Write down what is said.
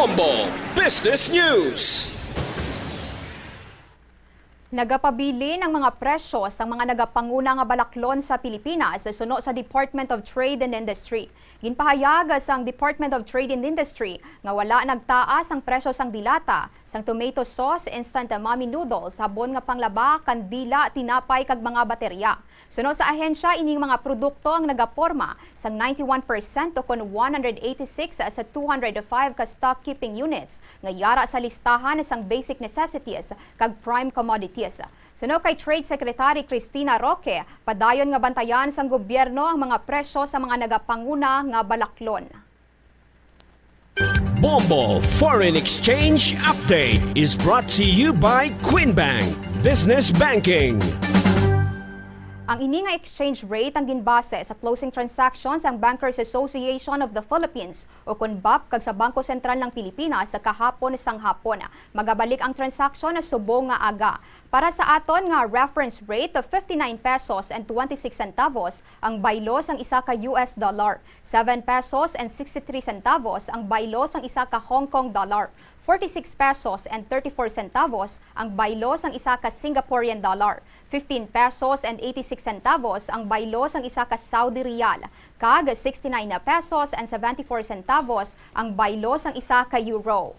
Bombo Business News. Nagapabili ng mga presyo sa mga nagapanguna nga balaklon sa Pilipinas suno sa Department of Trade and Industry. Ginpahayag sang Department of Trade and Industry nga wala nagtaas ang presyo sang dilata, sang tomato sauce, instant mommy noodles, sabon nga panglaba, kandila, tinapay kag mga baterya. Suno sa ahensya, ining mga produkto ang nagaporma sang 91% o kon 186 sa 205 ka stock keeping units nga yara sa listahan sang basic necessities kag prime commodities. Suno kay Trade Secretary Cristina Roque, padayon nga bantayan sang gobyerno ang mga presyo sa mga nagapanguna nga balaklon. Bombo Foreign Exchange Update is brought to you by Queen Bank Business Banking. Ang ini nga exchange rate ang ginbase sa closing transactions ang Bankers Association of the Philippines o KUNBAP kag sa Bangko Sentral ng Pilipinas sa kahapon sang hapon. Magabalik ang transaksyon na subong nga aga. Para sa aton nga reference rate of 59 pesos and 26 centavos ang baylo sang isa ka US dollar, 7 pesos and 63 centavos ang baylo sang isa ka Hong Kong dollar, 46 pesos and 34 centavos ang baylo sang isa ka Singaporean dollar, 15 pesos and 86 centavos ang baylo sang isa ka Saudi Riyal, kag 69 pesos and 74 centavos ang baylo sang isa ka euro.